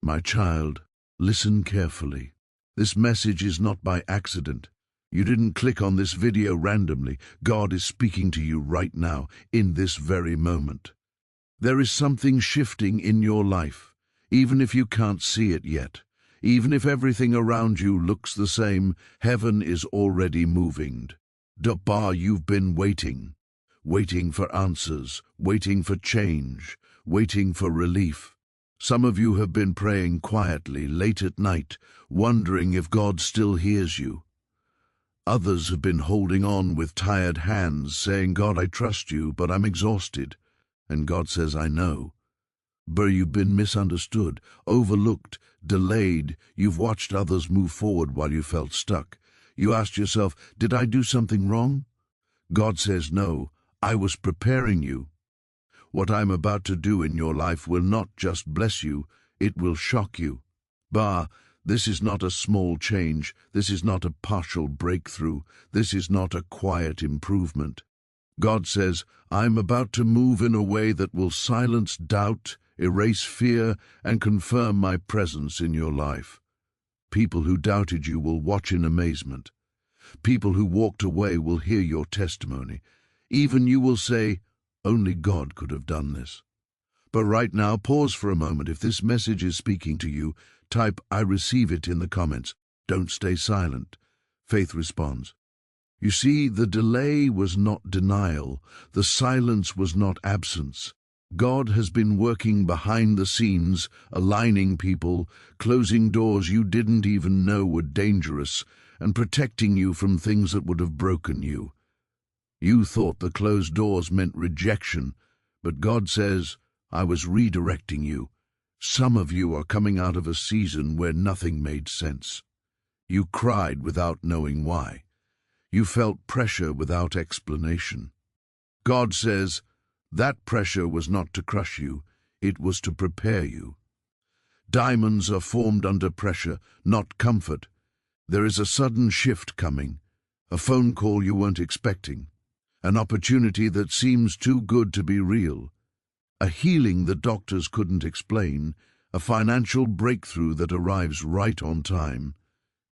My child, listen carefully. This message is not by accident. You didn't click on this video randomly. God is speaking to you right now, in this very moment. There is something shifting in your life, even if you can't see it yet. Even if everything around you looks the same, heaven is already moving. You've been waiting for answers, waiting for change, waiting for relief. Some of you have been praying quietly, late at night, wondering if God still hears you. Others have been holding on with tired hands, saying, God, I trust you, but I'm exhausted. And God says, I know. But you've been misunderstood, overlooked, delayed. You've watched others move forward while you felt stuck. You asked yourself, did I do something wrong? God says, no, I was preparing you. What I'm about to do in your life will not just bless you, it will shock you. This is not a small change. This is not a partial breakthrough. This is not a quiet improvement. God says, I'm about to move in a way that will silence doubt, erase fear, and confirm my presence in your life. People who doubted you will watch in amazement. People who walked away will hear your testimony. Even you will say, only God could have done this. But right now, pause for a moment. If this message is speaking to you, type I receive it in the comments. Don't stay silent. Faith responds. You see, the delay was not denial. The silence was not absence. God has been working behind the scenes, aligning people, closing doors you didn't even know were dangerous, and protecting you from things that would have broken you. You thought the closed doors meant rejection, but God says, I was redirecting you. Some of you are coming out of a season where nothing made sense. You cried without knowing why. You felt pressure without explanation. God says, that pressure was not to crush you, it was to prepare you. Diamonds are formed under pressure, not comfort. There is a sudden shift coming, a phone call you weren't expecting, an opportunity that seems too good to be real, a healing the doctors couldn't explain, a financial breakthrough that arrives right on time.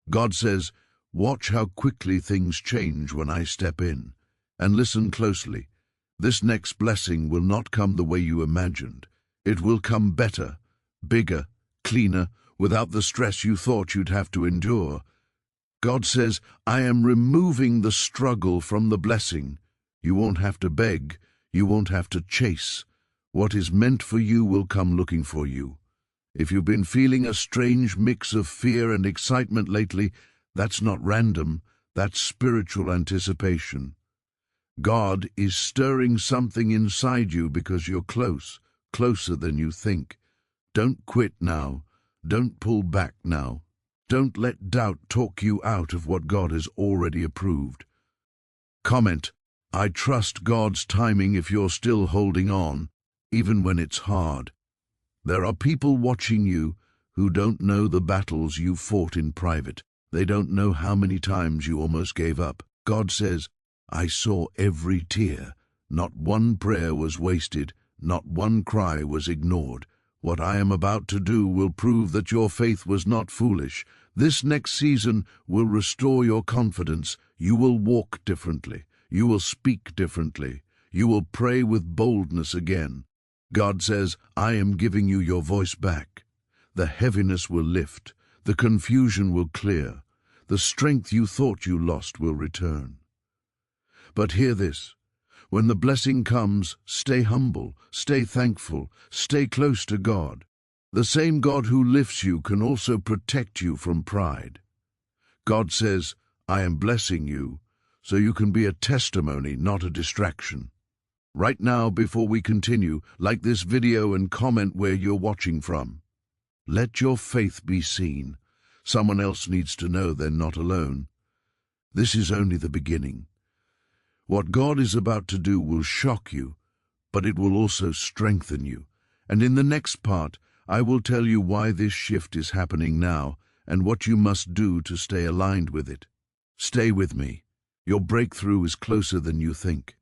God says, watch how quickly things change when I step in. And listen closely. This next blessing will not come the way you imagined. It will come better, bigger, cleaner, without the stress you thought you'd have to endure. God says, I am removing the struggle from the blessing. You won't have to beg. You won't have to chase. What is meant for you will come looking for you. If you've been feeling a strange mix of fear and excitement lately, that's not random. That's spiritual anticipation. God is stirring something inside you because you're close, closer than you think. Don't quit now. Don't pull back now. Don't let doubt talk you out of what God has already approved. Comment, I trust God's timing if you're still holding on, even when it's hard. There are people watching you who don't know the battles you fought in private. They don't know how many times you almost gave up. God says, I saw every tear. Not one prayer was wasted. Not one cry was ignored. What I am about to do will prove that your faith was not foolish. This next season will restore your confidence. You will walk differently. You will speak differently. You will pray with boldness again. God says, I am giving you your voice back. The heaviness will lift. The confusion will clear. The strength you thought you lost will return. But hear this. When the blessing comes, stay humble, stay thankful, stay close to God. The same God who lifts you can also protect you from pride. God says, I am blessing you, so you can be a testimony, not a distraction. Right now, before we continue, like this video and comment where you're watching from. Let your faith be seen. Someone else needs to know they're not alone. This is only the beginning. What God is about to do will shock you, but it will also strengthen you. And in the next part, I will tell you why this shift is happening now and what you must do to stay aligned with it. Stay with me. Your breakthrough is closer than you think.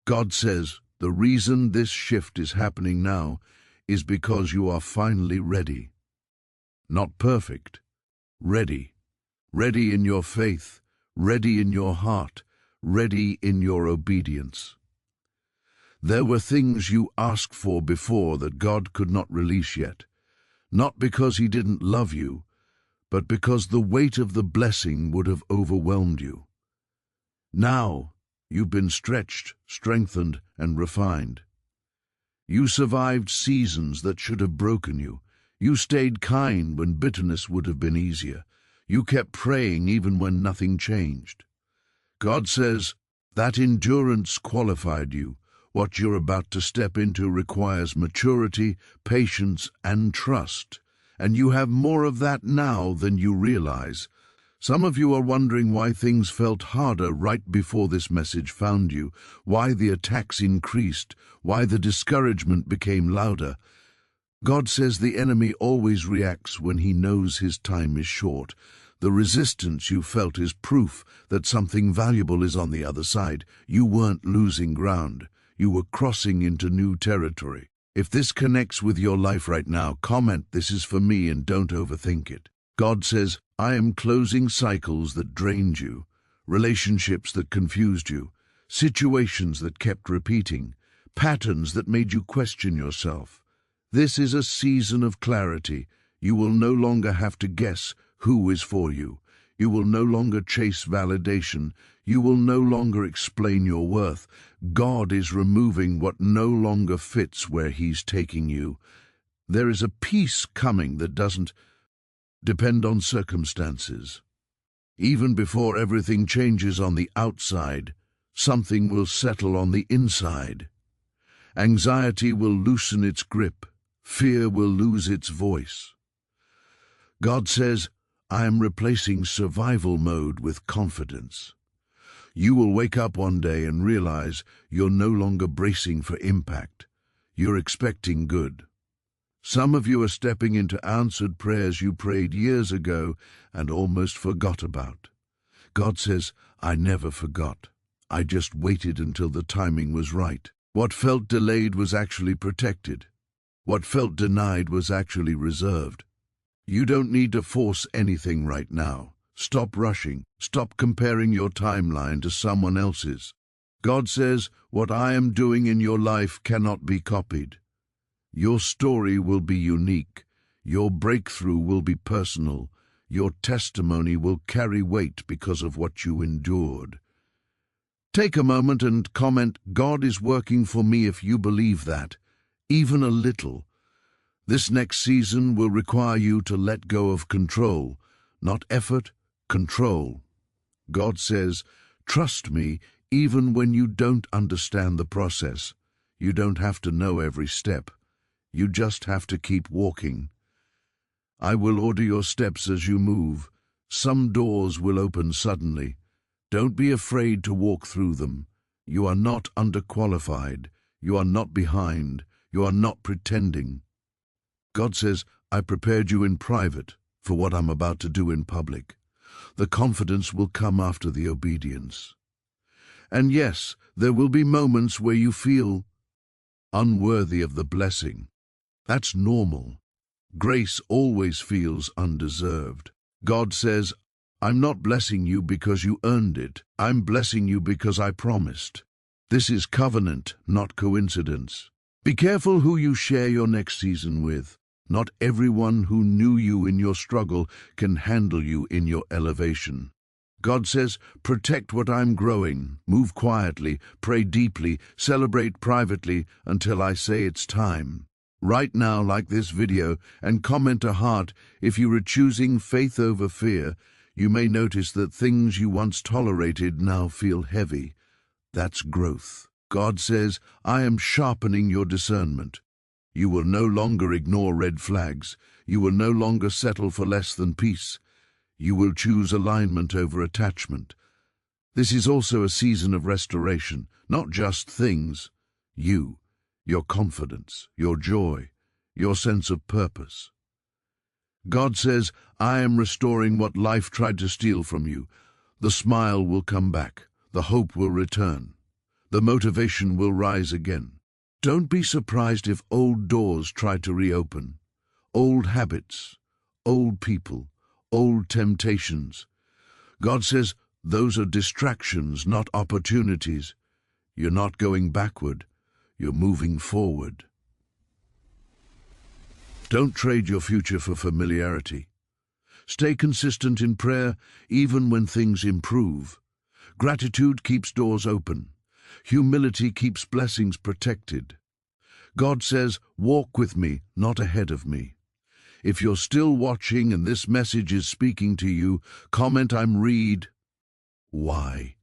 God says the reason this shift is happening now is because you are finally ready. not perfect. Ready. Ready in your faith, ready in your heart, ready in your obedience. There were things you asked for before that God could not release yet, not because He didn't love you, but because the weight of the blessing would have overwhelmed you. Now, you've been stretched, strengthened, and refined. You survived seasons that should have broken you. You stayed kind when bitterness would have been easier. You kept praying even when nothing changed. God says, that endurance qualified you. What you're about to step into requires maturity, patience, and trust. And you have more of that now than you realize. Some of you are wondering why things felt harder right before this message found you, why the attacks increased, why the discouragement became louder. God says the enemy always reacts when he knows his time is short. The resistance you felt is proof that something valuable is on the other side. You weren't losing ground. You were crossing into new territory. If this connects with your life right now, comment, "This is for me," and don't overthink it. God says, I am closing cycles that drained you, relationships that confused you, situations that kept repeating, patterns that made you question yourself. This is a season of clarity. You will no longer have to guess who is for you. You will no longer chase validation. You will no longer explain your worth. God is removing what no longer fits where He's taking you. There is a peace coming that doesn't depend on circumstances. Even before everything changes on the outside, something will settle on the inside. Anxiety will loosen its grip. Fear will lose its voice. God says, I am replacing survival mode with confidence. You will wake up one day and realize you're no longer bracing for impact. You're expecting good. Some of you are stepping into answered prayers you prayed years ago and almost forgot about. God says, I never forgot. I just waited until the timing was right. What felt delayed was actually protected. What felt denied was actually reserved. You don't need to force anything right now. Stop rushing. Stop comparing your timeline to someone else's. God says, what I am doing in your life cannot be copied. Your story will be unique. Your breakthrough will be personal. Your testimony will carry weight because of what you endured. Take a moment and comment, God is working for me, if you believe that, even a little. This next season will require you to let go of control, not effort, control. God says, trust me even when you don't understand the process. You don't have to know every step. You just have to keep walking. I will order your steps as you move. Some doors will open suddenly. Don't be afraid to walk through them. You are not underqualified. You are not behind. You are not pretending. God says, I prepared you in private for what I'm about to do in public. The confidence will come after the obedience. And yes, there will be moments where you feel unworthy of the blessing. That's normal. Grace always feels undeserved. God says, I'm not blessing you because you earned it. I'm blessing you because I promised. This is covenant, not coincidence. Be careful who you share your next season with. Not everyone who knew you in your struggle can handle you in your elevation. God says, protect what I'm growing, move quietly, pray deeply, celebrate privately until I say it's time. Right now, like this video and comment a heart if you are choosing faith over fear. You may notice that things you once tolerated now feel heavy. That's growth. God says, I am sharpening your discernment. You will no longer ignore red flags. You will no longer settle for less than peace. You will choose alignment over attachment. This is also a season of restoration, not just things. You, your confidence, your joy, your sense of purpose. God says, I am restoring what life tried to steal from you. The smile will come back. The hope will return. The motivation will rise again. Don't be surprised if old doors try to reopen. Old habits, old people, old temptations. God says those are distractions, not opportunities. You're not going backward, you're moving forward. Don't trade your future for familiarity. Stay consistent in prayer even when things improve. Gratitude keeps doors open. Humility keeps blessings protected. God says, walk with me, not ahead of me. If you're still watching and this message is speaking to you, comment "I'm read." Why?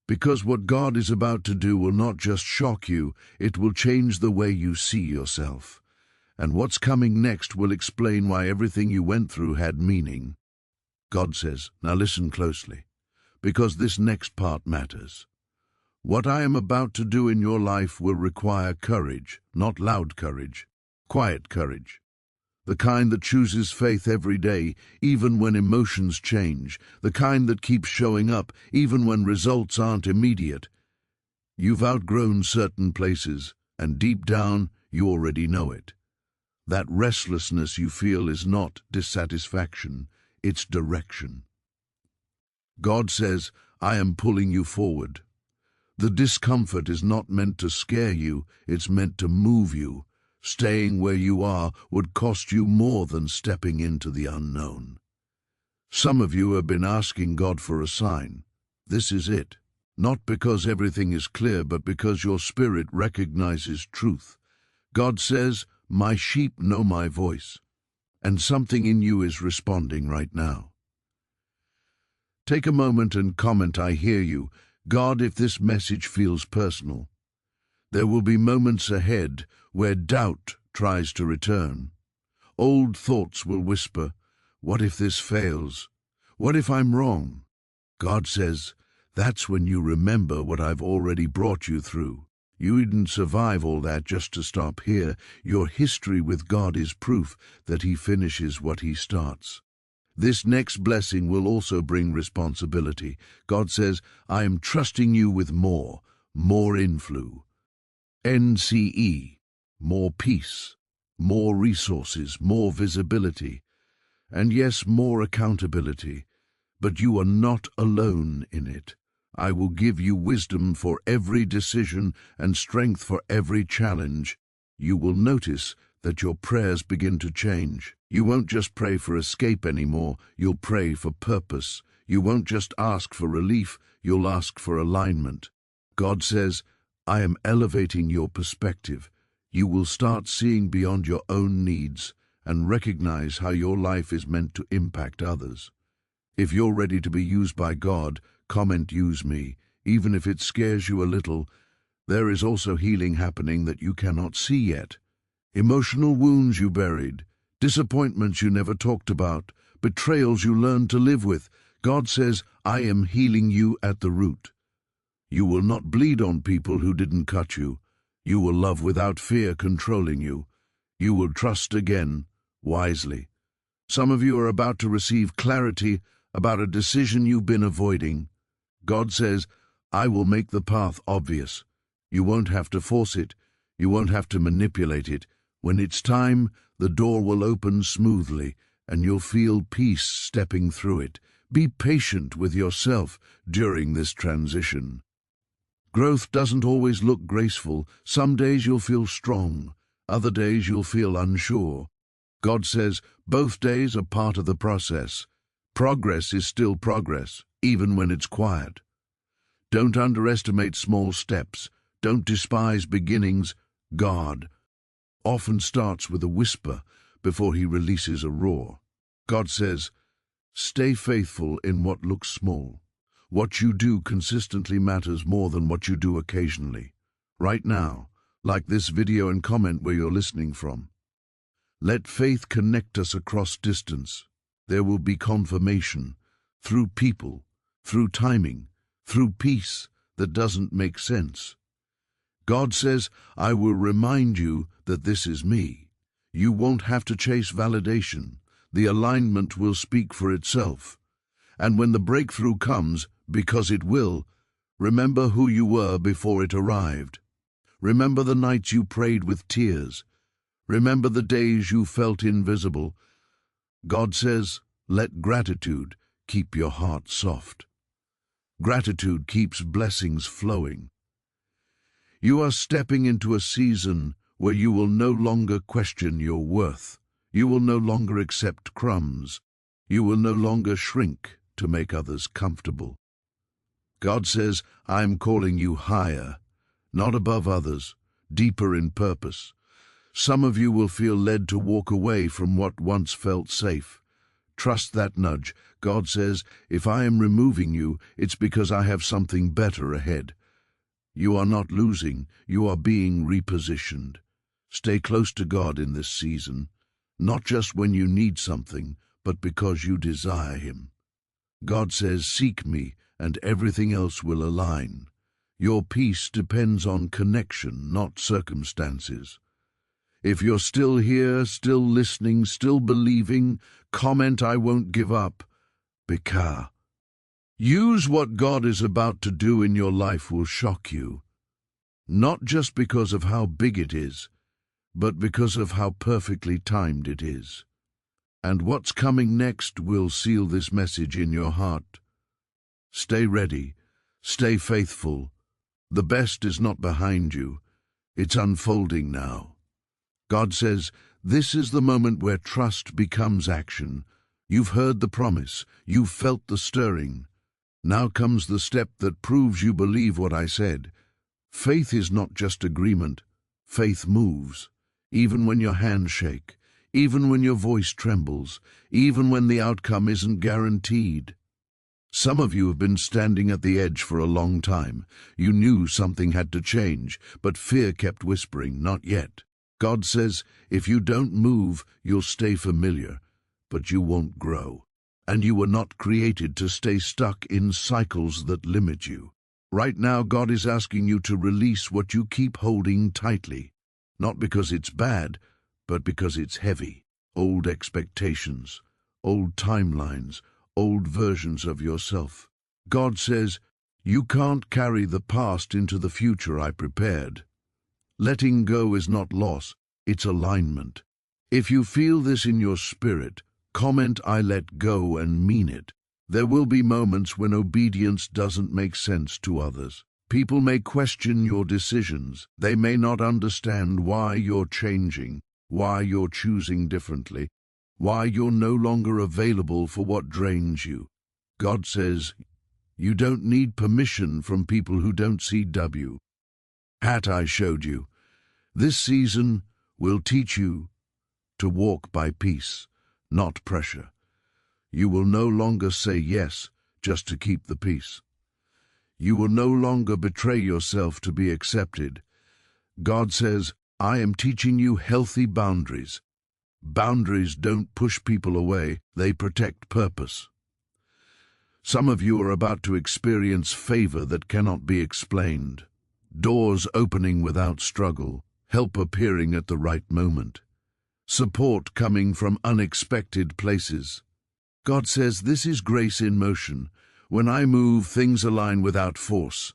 Because what God is about to do will not just shock you, it will change the way you see yourself. And what's coming next will explain why everything you went through had meaning. God says, now listen closely, because this next part matters. What I am about to do in your life will require courage, not loud courage, quiet courage. The kind that chooses faith every day, even when emotions change. The kind that keeps showing up, even when results aren't immediate. You've outgrown certain places, and deep down, you already know it. That restlessness you feel is not dissatisfaction, it's direction. God says, I am pulling you forward. The discomfort is not meant to scare you, it's meant to move you. Staying where you are would cost you more than stepping into the unknown. Some of you have been asking God for a sign. This is it. Not because everything is clear, but because your spirit recognizes truth. God says, my sheep know my voice, and something in you is responding right now. Take a moment and comment, I hear you, God, if this message feels personal. There will be moments ahead where doubt tries to return. Old thoughts will whisper, what if this fails? What if I'm wrong? God says, that's when you remember what I've already brought you through. You didn't survive all that just to stop here. Your history with God is proof that He finishes what He starts. This next blessing will also bring responsibility. God says, I am trusting you with more inflow. NCE, more peace, more resources, more visibility, and yes, more accountability. But you are not alone in it. I will give you wisdom for every decision and strength for every challenge. You will notice that your prayers begin to change. You won't just pray for escape anymore, you'll pray for purpose. You won't just ask for relief, you'll ask for alignment. God says, I am elevating your perspective. You will start seeing beyond your own needs and recognize how your life is meant to impact others. If you're ready to be used by God, comment use me. Even if it scares you a little, there is also healing happening that you cannot see yet. Emotional wounds you buried, disappointments you never talked about, betrayals you learned to live with. God says, I am healing you at the root. You will not bleed on people who didn't cut you. You will love without fear controlling you. You will trust again, wisely. Some of you are about to receive clarity about a decision you've been avoiding. God says, I will make the path obvious. You won't have to force it. You won't have to manipulate it. When it's time, the door will open smoothly, and you'll feel peace stepping through it. Be patient with yourself during this transition. Growth doesn't always look graceful. Some days you'll feel strong. Other days you'll feel unsure. God says both days are part of the process. Progress is still progress, even when it's quiet. Don't underestimate small steps. Don't despise beginnings. God often starts with a whisper before He releases a roar. God says, stay faithful in what looks small. What you do consistently matters more than what you do occasionally. Right now, like this video and comment where you're listening from. Let faith connect us across distance. There will be confirmation through people, through timing, through peace that doesn't make sense. God says, I will remind you that this is me. You won't have to chase validation. The alignment will speak for itself. And when the breakthrough comes, because it will, remember who you were before it arrived. Remember the nights you prayed with tears. Remember the days you felt invisible. God says, let gratitude keep your heart soft. Gratitude keeps blessings flowing. You are stepping into a season where you will no longer question your worth. You will no longer accept crumbs. You will no longer shrink to make others comfortable. God says, I am calling you higher, not above others, deeper in purpose. Some of you will feel led to walk away from what once felt safe. Trust that nudge. God says, if I am removing you, it's because I have something better ahead. You are not losing, you are being repositioned. Stay close to God in this season, not just when you need something, but because you desire Him. God says, seek me, and everything else will align. Your peace depends on connection, not circumstances. If you're still here, still listening, still believing, comment, I won't give up. Because use what God is about to do in your life will shock you. Not just because of how big it is, but because of how perfectly timed it is. And what's coming next will seal this message in your heart. Stay ready. Stay faithful. The best is not behind you. It's unfolding now. God says, this is the moment where trust becomes action. You've heard the promise. You've felt the stirring. Now comes the step that proves you believe what I said. Faith is not just agreement. Faith moves. Even when your hands shake. Even when your voice trembles. Even when the outcome isn't guaranteed. Some of you have been standing at the edge for a long time. You knew something had to change, but fear kept whispering, not yet. God says, if you don't move, you'll stay familiar, but you won't grow. And you were not created to stay stuck in cycles that limit you. Right now, God is asking you to release what you keep holding tightly. Not because it's bad, but because it's heavy. Old expectations, old timelines, old versions of yourself. God says, you can't carry the past into the future I prepared. Letting go is not loss, it's alignment. If you feel this in your spirit, comment, I let go, and mean it. There will be moments when obedience doesn't make sense to others. People may question your decisions. They may not understand why you're changing, why you're choosing differently, why you're no longer available for what drains you. God says, you don't need permission from people who don't see W. Hat I showed you. This season will teach you to walk by peace, not pressure. You will no longer say yes just to keep the peace. You will no longer betray yourself to be accepted. God says, I am teaching you healthy boundaries. Boundaries don't push people away, they protect purpose. Some of you are about to experience favor that cannot be explained. Doors opening without struggle, help appearing at the right moment. Support coming from unexpected places. God says, this is grace in motion. When I move, things align without force.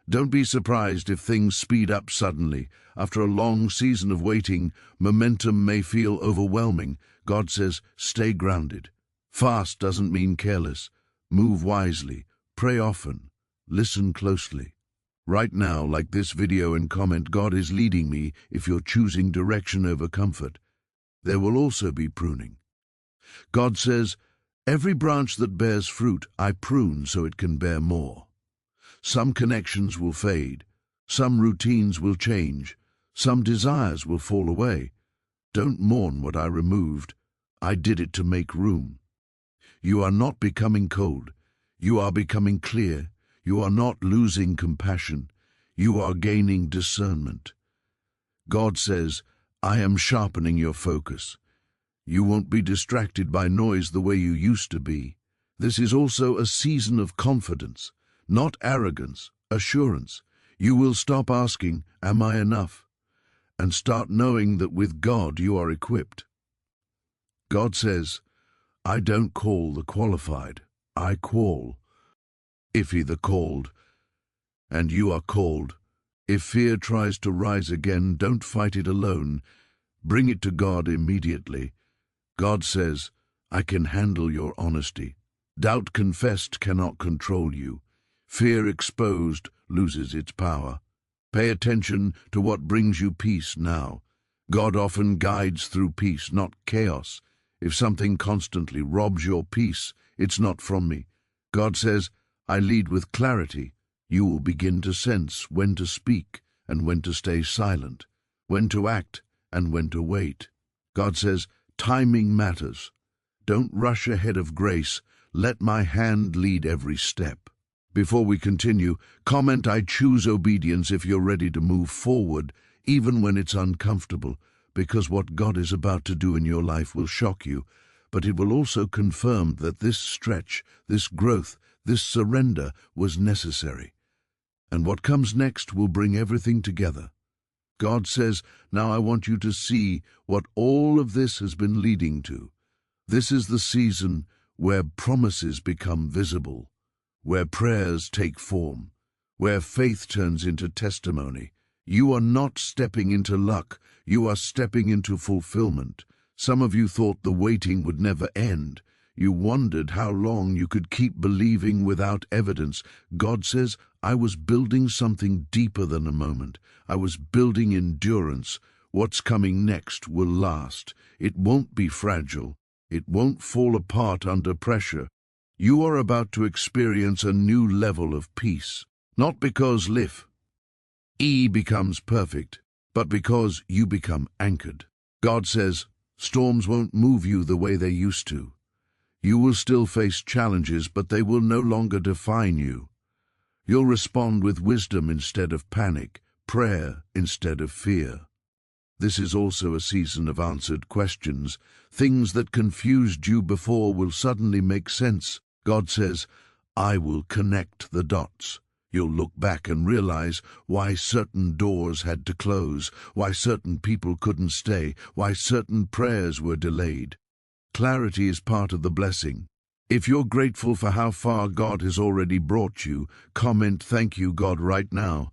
Don't be surprised if things speed up suddenly. After a long season of waiting, momentum may feel overwhelming. God says, stay grounded. Fast doesn't mean careless. Move wisely. Pray often. Listen closely. Right now, like this video, and comment, God is leading me if you're choosing direction over comfort. There will also be pruning. God says, every branch that bears fruit, I prune so it can bear more. Some connections will fade. Some routines will change. Some desires will fall away. Don't mourn what I removed. I did it to make room. You are not becoming cold. You are becoming clear. You are not losing compassion. You are gaining discernment. God says, I am sharpening your focus. You won't be distracted by noise the way you used to be. This is also a season of confidence, not arrogance, assurance. You will stop asking, am I enough? And start knowing that with God you are equipped. God says, I don't call the qualified, I call. If He the called, and you are called. If fear tries to rise again, don't fight it alone. Bring it to God immediately. God says, I can handle your honesty. Doubt confessed cannot control you. Fear exposed loses its power. Pay attention to what brings you peace now. God often guides through peace, not chaos. If something constantly robs your peace, it's not from me. God says, I lead with clarity. You will begin to sense when to speak and when to stay silent, when to act and when to wait. God says, timing matters. Don't rush ahead of grace. Let my hand lead every step. Before we continue, comment I choose obedience if you're ready to move forward, even when it's uncomfortable, because what God is about to do in your life will shock you, but it will also confirm that this stretch, this growth, this surrender was necessary. And what comes next will bring everything together. God says, now I want you to see what all of this has been leading to. This is the season where promises become visible, where prayers take form, where faith turns into testimony. You are not stepping into luck, you are stepping into fulfillment. Some of you thought the waiting would never end. You wondered how long you could keep believing without evidence. God says, I was building something deeper than a moment. I was building endurance. What's coming next will last. It won't be fragile. It won't fall apart under pressure. You are about to experience a new level of peace, not because E becomes perfect, but because you become anchored. God says, storms won't move you the way they used to. You will still face challenges, but they will no longer define you. You'll respond with wisdom instead of panic, prayer instead of fear. This is also a season of answered questions. Things that confused you before will suddenly make sense. God says, I will connect the dots. You'll look back and realize why certain doors had to close, why certain people couldn't stay, why certain prayers were delayed. Clarity is part of the blessing. If you're grateful for how far God has already brought you, comment, thank you, God, right now.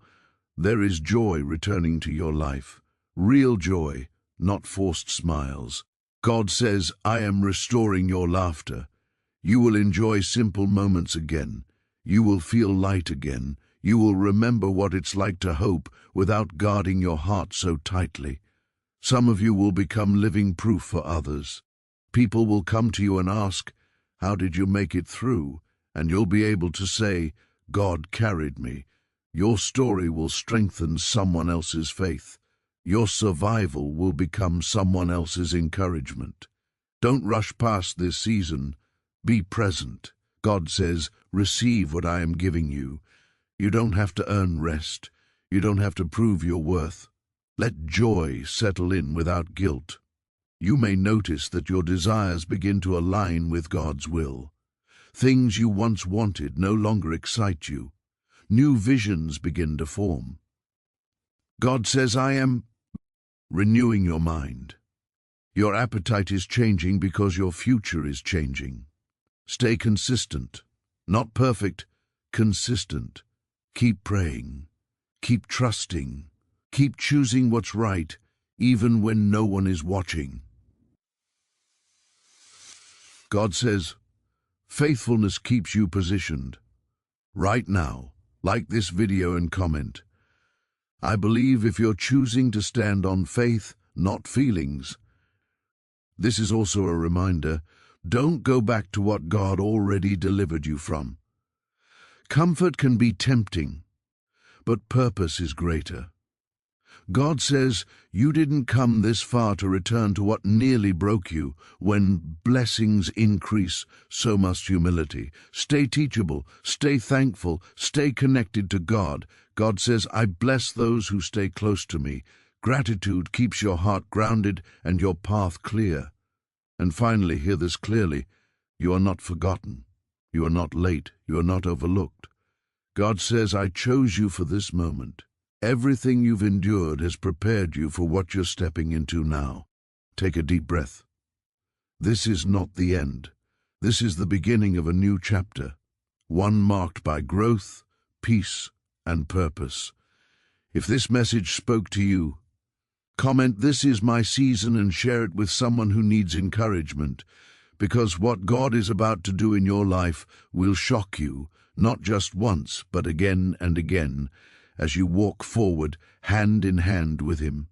There is joy returning to your life. Real joy, not forced smiles. God says, I am restoring your laughter. You will enjoy simple moments again. You will feel light again. You will remember what it's like to hope without guarding your heart so tightly. Some of you will become living proof for others. People will come to you and ask, how did you make it through? And you'll be able to say, God carried me. Your story will strengthen someone else's faith. Your survival will become someone else's encouragement. Don't rush past this season. Be present. God says, receive what I am giving you. You don't have to earn rest. You don't have to prove your worth. Let joy settle in without guilt. You may notice that your desires begin to align with God's will. Things you once wanted no longer excite you. New visions begin to form. God says, I am renewing your mind. Your appetite is changing because your future is changing. Stay consistent, not perfect, consistent. Keep praying, keep trusting, keep choosing what's right, even when no one is watching. God says, faithfulness keeps you positioned. Right now, like this video and comment. I believe if you're choosing to stand on faith, not feelings. This is also a reminder, don't go back to what God already delivered you from. Comfort can be tempting, but purpose is greater. God says, you didn't come this far to return to what nearly broke you. When blessings increase, so must humility. Stay teachable, stay thankful, stay connected to God. God says, I bless those who stay close to me. Gratitude keeps your heart grounded and your path clear. And finally, hear this clearly, you are not forgotten. You are not late. You are not overlooked. God says, I chose you for this moment. Everything you've endured has prepared you for what you're stepping into now. Take a deep breath. This is not the end. This is the beginning of a new chapter, one marked by growth, peace, and purpose. If this message spoke to you, comment, this is my season, and share it with someone who needs encouragement. because what God is about to do in your life will shock you, not just once, but again and again, as you walk forward hand in hand with Him.